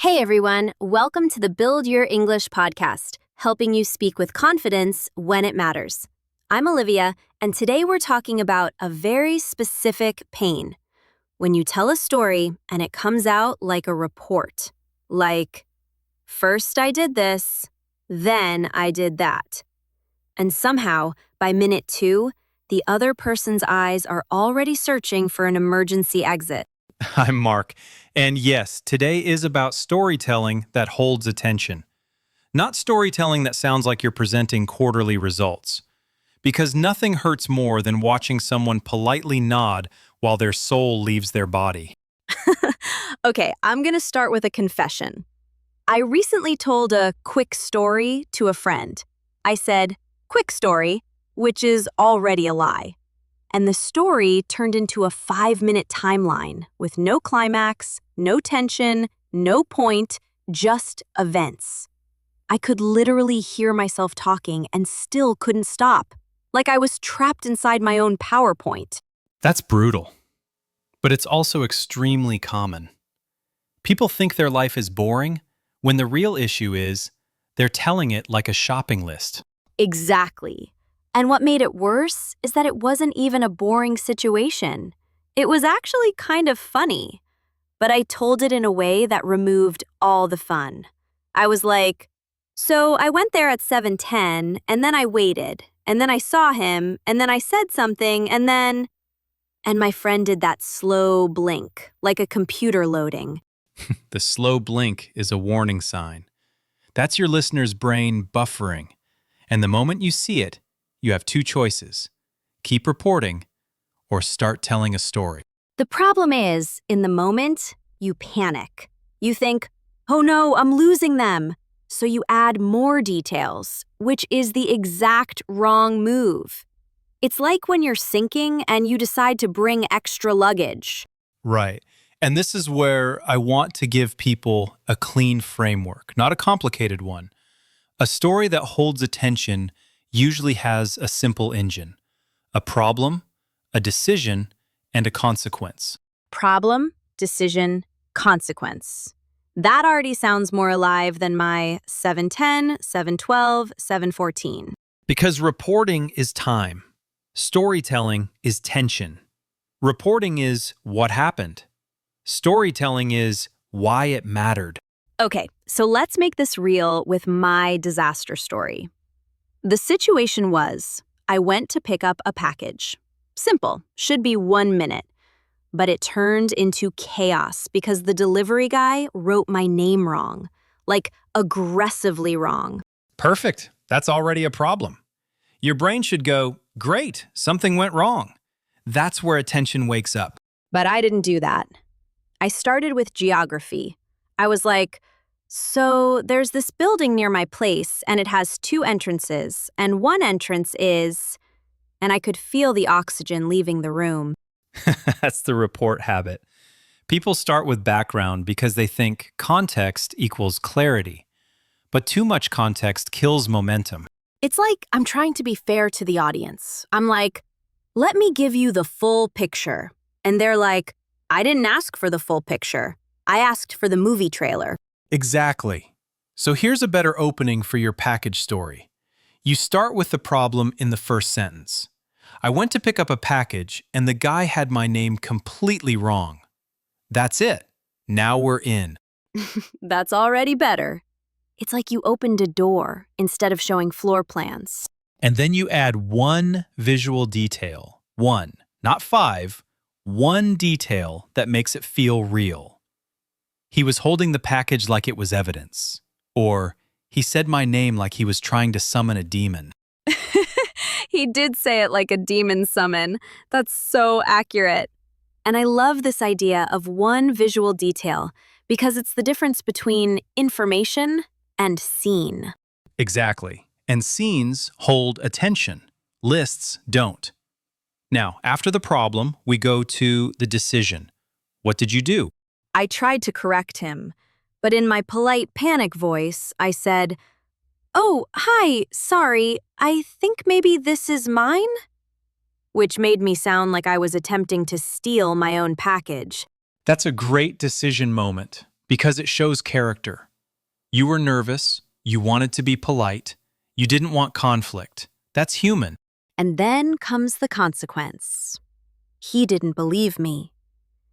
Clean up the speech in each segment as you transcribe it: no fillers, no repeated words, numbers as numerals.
Hey everyone, welcome to the Build Your English podcast, helping you speak with confidence when it matters. I'm Olivia, and today we're talking about a very specific pain. When you tell a story and it comes out like a report. Like, first I did this, then I did that. And somehow, by minute 2, the other person's eyes are already searching for an emergency exit. I'm Mark, and yes, today is about storytelling that holds attention. Not storytelling that sounds like you're presenting quarterly results. Because nothing hurts more than watching someone politely nod while their soul leaves their body. Okay, I'm gonna start with a confession. I recently told a quick story to a friend. I said, quick story, which is already a lie. And the story turned into a 5-minute timeline with no climax, no tension, no point, just events. I could literally hear myself talking and still couldn't stop, like I was trapped inside my own PowerPoint. That's brutal. But it's also extremely common. People think their life is boring when the real issue is they're telling it like a shopping list. Exactly. And what made it worse is that it wasn't even a boring situation. It was actually kind of funny. But I told it in a way that removed all the fun. I was like, so I went there at 7:10, and then I waited, and then I saw him, and then I said something, and then... And my friend did that slow blink, like a computer loading. The slow blink is a warning sign. That's your listener's brain buffering. And the moment you see it, you have 2 choices. Keep reporting or start telling a story. The problem is, in the moment, you panic. You think, oh no, I'm losing them. So you add more details, which is the exact wrong move. It's like when you're sinking and you decide to bring extra luggage. Right. And this is where I want to give people a clean framework, not a complicated one. A story that holds attention usually has a simple engine: a problem, a decision, and a consequence. Problem, decision, consequence. That already sounds more alive than my 7:10, 7:12, 7:14. Because reporting is time. Storytelling is tension. Reporting is what happened. Storytelling is why it mattered. Okay, so let's make this real with my disaster story. The situation was, I went to pick up a package. Simple, should be 1 minute. But it turned into chaos because the delivery guy wrote my name wrong, like aggressively wrong. Perfect. That's already a problem. Your brain should go, great, something went wrong. That's where attention wakes up. But I didn't do that. I started with geography. I was like, so there's this building near my place, and it has 2 entrances, and one entrance is... And I could feel the oxygen leaving the room. That's the report habit. People start with background because they think context equals clarity. But too much context kills momentum. It's like I'm trying to be fair to the audience. I'm like, let me give you the full picture. And they're like, I didn't ask for the full picture. I asked for the movie trailer. Exactly. So here's a better opening for your package story. You start with the problem in the first sentence. I went to pick up a package and the guy had my name completely wrong. That's it. Now we're in. That's already better. It's like you opened a door instead of showing floor plans. And then you add one visual detail. 1, not 5. 1 detail that makes it feel real. He was holding the package like it was evidence. Or, he said my name like he was trying to summon a demon. He did say it like a demon summon. That's so accurate. And I love this idea of one visual detail because it's the difference between information and scene. Exactly. And scenes hold attention. Lists don't. Now, after the problem, we go to the decision. What did you do? I tried to correct him, but in my polite panic voice, I said, oh, hi, sorry, I think maybe this is mine? Which made me sound like I was attempting to steal my own package. That's a great decision moment. Because it shows character. You were nervous, you wanted to be polite, you didn't want conflict. That's human. And then comes the consequence. He didn't believe me.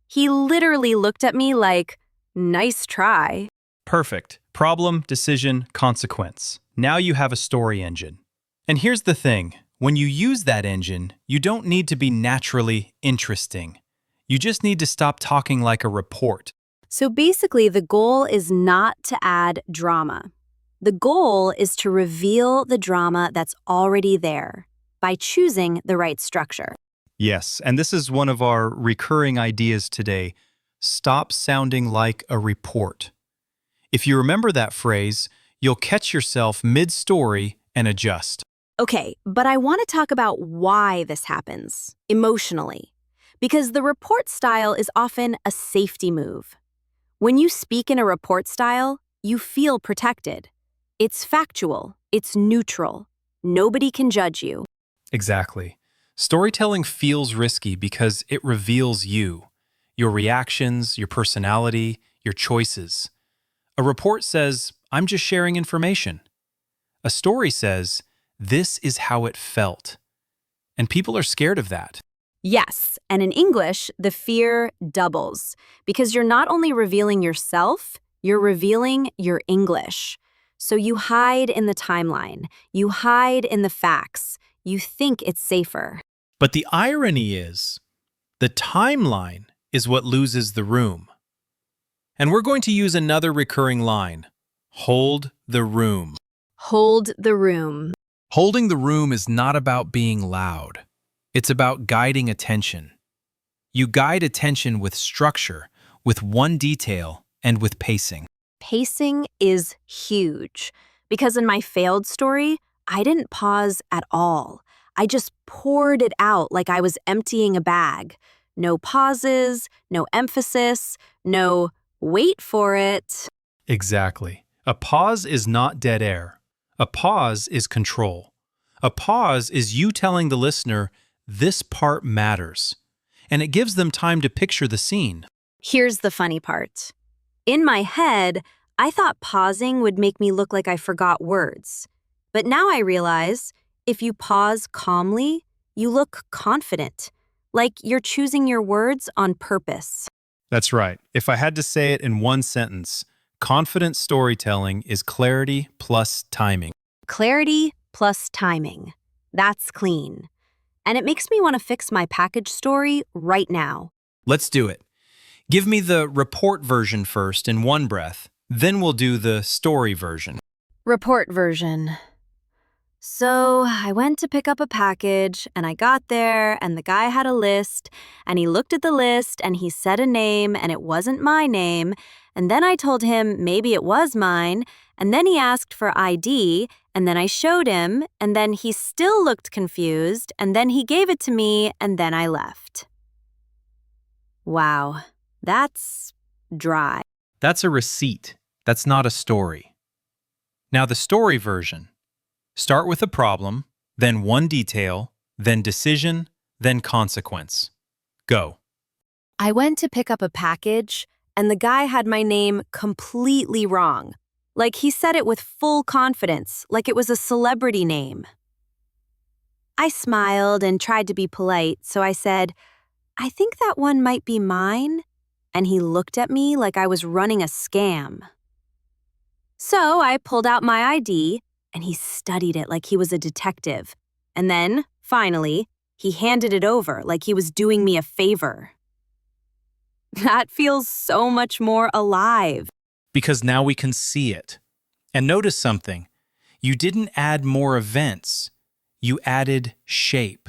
He literally looked at me like, nice try. Perfect. Problem, decision, consequence. Now you have a story engine. And here's the thing. When you use that engine, you don't need to be naturally interesting. You just need to stop talking like a report. So basically, the goal is not to add drama. The goal is to reveal the drama that's already there by choosing the right structure. Yes, and this is one of our recurring ideas today. Stop sounding like a report. If you remember that phrase, you'll catch yourself mid-story and adjust. Okay, but I want to talk about why this happens, emotionally. Because the report style is often a safety move. When you speak in a report style, you feel protected. It's factual, it's neutral. Nobody can judge you. Exactly. Storytelling feels risky because it reveals you, your reactions, your personality, your choices. A report says, I'm just sharing information. A story says, this is how it felt. And people are scared of that. Yes, and in English, the fear doubles because you're not only revealing yourself, you're revealing your English. So you hide in the timeline, you hide in the facts, you think it's safer. But the irony is, the timeline is what loses the room. And we're going to use another recurring line, hold the room. Hold the room. Holding the room is not about being loud. It's about guiding attention. You guide attention with structure, with one detail, and with pacing. Pacing is huge because in my failed story, I didn't pause at all. I just poured it out like I was emptying a bag. No pauses, no emphasis, no wait for it. Exactly. A pause is not dead air. A pause is control. A pause is you telling the listener, this part matters. And it gives them time to picture the scene. Here's the funny part. In my head, I thought pausing would make me look like I forgot words. But now I realize, if you pause calmly, you look confident, like you're choosing your words on purpose. That's right. If I had to say it in one sentence, confident storytelling is clarity plus timing. Clarity plus timing. That's clean. And it makes me want to fix my package story right now. Let's do it. Give me the report version first in one breath, then we'll do the story version. Report version. So I went to pick up a package and I got there and the guy had a list and he looked at the list and he said a name and it wasn't my name. And then I told him maybe it was mine. And then he asked for ID and then I showed him and then he still looked confused and then he gave it to me and then I left. Wow, that's dry. That's a receipt. That's not a story. Now the story version. Start with a problem, then one detail, then decision, then consequence. Go. I went to pick up a package, and the guy had my name completely wrong. Like he said it with full confidence, like it was a celebrity name. I smiled and tried to be polite, so I said, I think that one might be mine. And he looked at me like I was running a scam. So I pulled out my ID, and he studied it like he was a detective. And then, finally, he handed it over like he was doing me a favor. That feels so much more alive. Because now we can see it. And notice something. You didn't add more events. You added shape.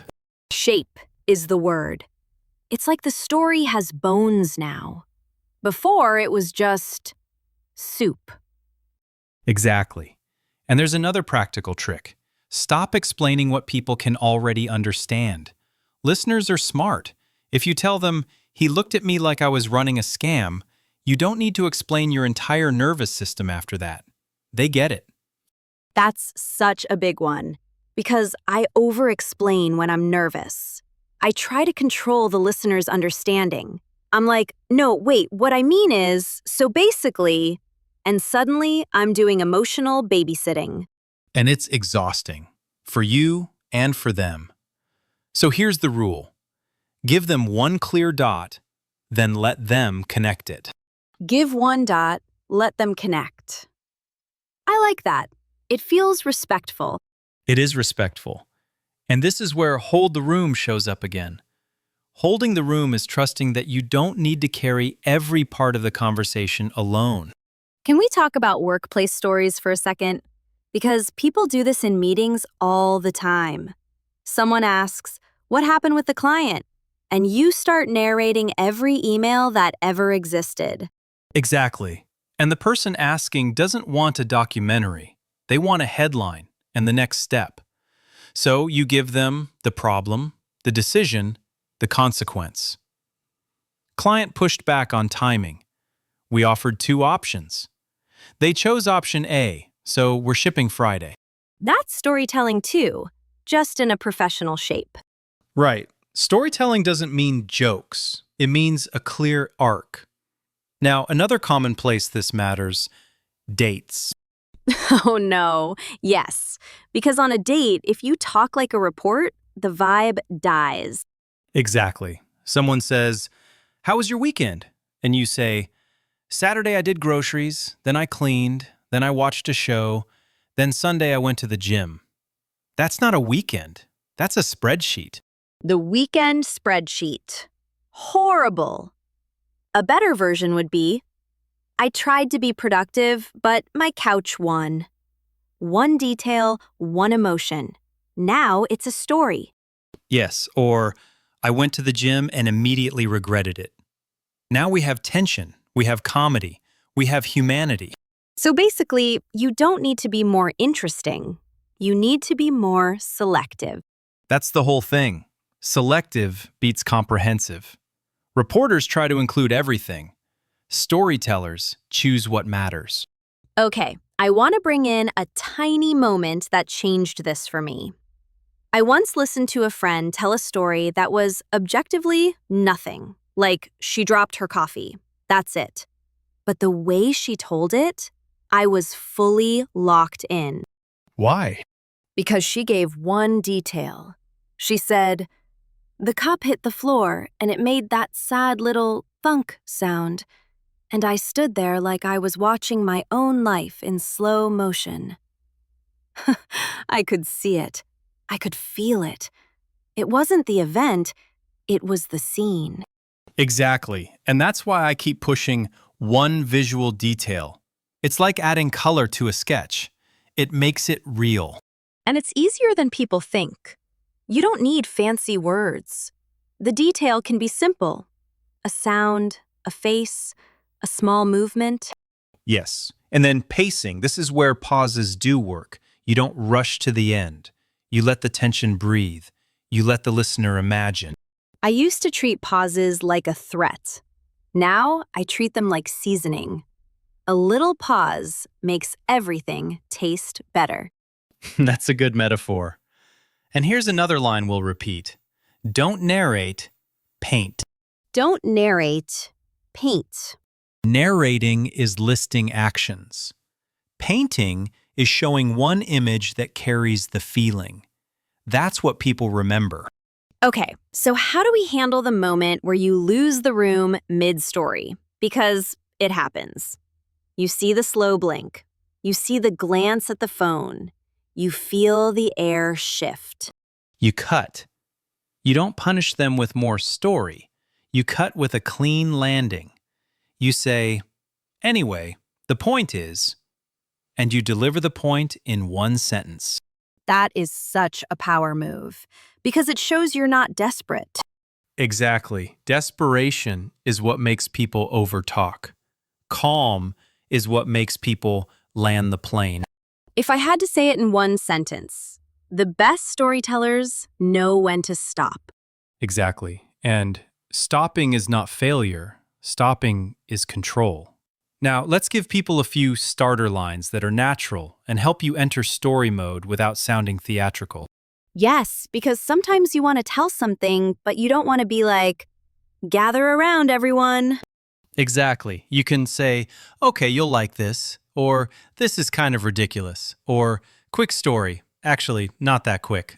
Shape is the word. It's like the story has bones now. Before, it was just soup. Exactly. And there's another practical trick. Stop explaining what people can already understand. Listeners are smart. If you tell them, he looked at me like I was running a scam, you don't need to explain your entire nervous system after that. They get it. That's such a big one, because I over-explain when I'm nervous. I try to control the listener's understanding. I'm like, no, wait, what I mean is, so basically, and suddenly I'm doing emotional babysitting. And it's exhausting for you and for them. So here's the rule. Give them one clear dot, then let them connect it. Give one dot, let them connect. I like that. It feels respectful. It is respectful. And this is where hold the room shows up again. Holding the room is trusting that you don't need to carry every part of the conversation alone. Can we talk about workplace stories for a second? Because people do this in meetings all the time. Someone asks, "What happened with the client?" And you start narrating every email that ever existed. Exactly. And the person asking doesn't want a documentary. They want a headline and the next step. So you give them the problem, the decision, the consequence. Client pushed back on timing. We offered two options. They chose option A, so we're shipping Friday. That's storytelling too, just in a professional shape. Right. Storytelling doesn't mean jokes. It means a clear arc. Now, another common place this matters, dates. Oh no, yes. Because on a date, if you talk like a report, the vibe dies. Exactly. Someone says, "How was your weekend?" And you say, "Saturday I did groceries, then I cleaned, then I watched a show, then Sunday I went to the gym." That's not a weekend. That's a spreadsheet. The weekend spreadsheet. Horrible. A better version would be, "I tried to be productive, but my couch won." One detail, one emotion. Now it's a story. Yes, or "I went to the gym and immediately regretted it." Now we have tension, we have comedy, we have humanity. So basically, you don't need to be more interesting. You need to be more selective. That's the whole thing. Selective beats comprehensive. Reporters try to include everything. Storytellers choose what matters. Okay, I want to bring in a tiny moment that changed this for me. I once listened to a friend tell a story that was objectively nothing, like she dropped her coffee. That's it. But the way she told it, I was fully locked in. Why? Because she gave one detail. She said, "The cup hit the floor and it made that sad little thunk sound. And I stood there like I was watching my own life in slow motion." I could see it. I could feel it. It wasn't the event, it was the scene. Exactly. And that's why I keep pushing one visual detail. It's like adding color to a sketch. It makes it real. And it's easier than people think. You don't need fancy words. The detail can be simple. A sound, a face, a small movement. Yes. And then pacing. This is where pauses do work. You don't rush to the end. You let the tension breathe. You let the listener imagine. I used to treat pauses like a threat. Now I treat them like seasoning. A little pause makes everything taste better. That's a good metaphor. And here's another line we'll repeat. Don't narrate, paint. Don't narrate, paint. Narrating is listing actions. Painting is showing one image that carries the feeling. That's what people remember. Okay, so how do we handle the moment where you lose the room mid-story? Because it happens. You see the slow blink. You see the glance at the phone. You feel the air shift. You cut. You don't punish them with more story. You cut with a clean landing. You say, "Anyway, the point is," and you deliver the point in one sentence. That is such a power move because it shows you're not desperate. Exactly. Desperation is what makes people overtalk. Calm is what makes people land the plane. If I had to say it in one sentence, the best storytellers know when to stop. Exactly. And stopping is not failure. Stopping is control. Now, let's give people a few starter lines that are natural and help you enter story mode without sounding theatrical. Yes, because sometimes you want to tell something, but you don't want to be like, Gather around, everyone. Exactly. You can say, okay, you'll like this, or this is kind of ridiculous, or quick story. Actually, not that quick.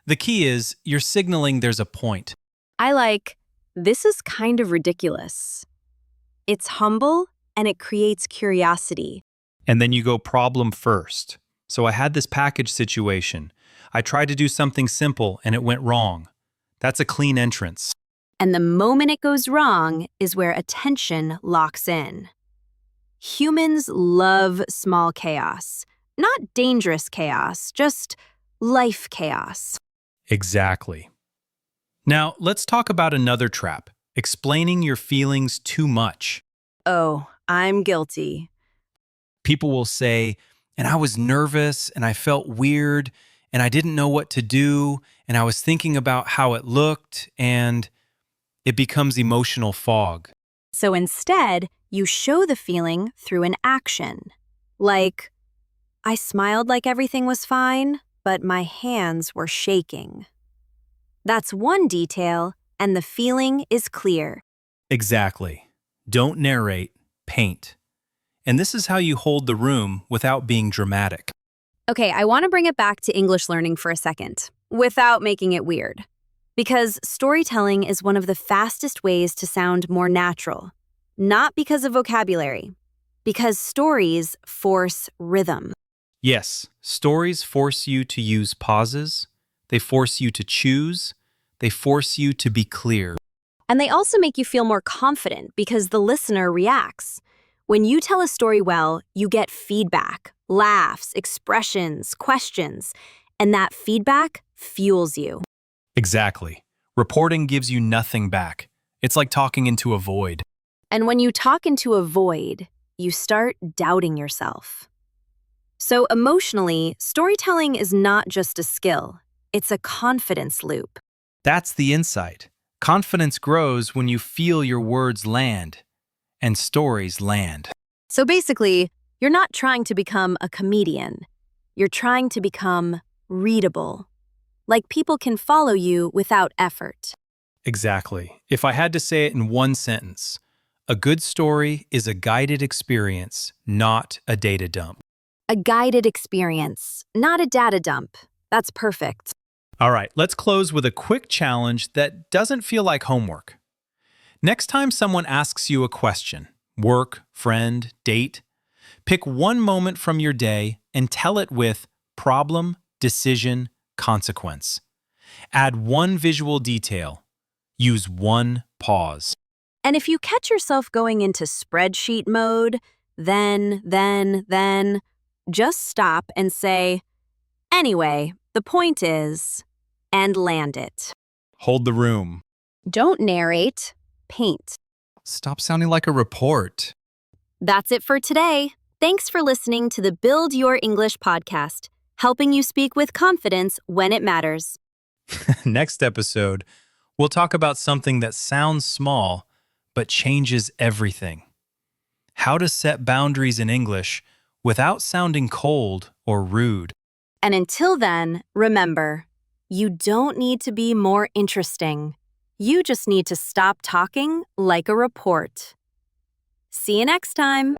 The key is you're signaling there's a point. I like, this is kind of ridiculous. It's humble and it creates curiosity. And then you go problem first. So I had this package situation. I tried to do something simple and it went wrong. That's a clean entrance. And the moment it goes wrong is where attention locks in. Humans love small chaos. Not dangerous chaos, just life chaos. Exactly. Now, let's talk about another trap, explaining your feelings too much. Oh, I'm guilty. People will say, and I was nervous and I felt weird and I didn't know what to do and I was thinking about how it looked and it becomes emotional fog. So instead, you show the feeling through an action. Like, I smiled like everything was fine, but my hands were shaking. That's one detail, and the feeling is clear. Exactly. Don't narrate, paint. And this is how you hold the room without being dramatic. Okay, I want to bring it back to English learning for a second, without making it weird. Because storytelling is one of the fastest ways to sound more natural. Not because of vocabulary, because stories force rhythm. Yes, stories force you to use pauses, they force you to choose, they force you to be clear. And they also make you feel more confident because the listener reacts. When you tell a story well, you get feedback, laughs, expressions, questions, and that feedback fuels you. Exactly. Reporting gives you nothing back. It's like talking into a void. And when you talk into a void, you start doubting yourself. So emotionally, storytelling is not just a skill, it's a confidence loop. That's the insight. Confidence grows when you feel your words land, and stories land. So basically, you're not trying to become a comedian. You're trying to become readable. Like people can follow you without effort. Exactly. If I had to say it in one sentence, a good story is a guided experience, not a data dump. A guided experience, not a data dump. That's perfect. All right, let's close with a quick challenge that doesn't feel like homework. Next time someone asks you a question, work, friend, date, pick one moment from your day and tell it with problem, decision, consequence. Add one visual detail. Use one pause. And if you catch yourself going into spreadsheet mode, then, just stop and say, anyway, the point is, and land it. Hold the room. Don't narrate, paint. Stop sounding like a report. That's it for today. Thanks for listening to the Build Your English podcast, helping you speak with confidence when it matters. Next episode, we'll talk about something that sounds small but changes everything. How to set boundaries in English without sounding cold or rude. And until then, remember, you don't need to be more interesting. You just need to stop talking like a report. See you next time.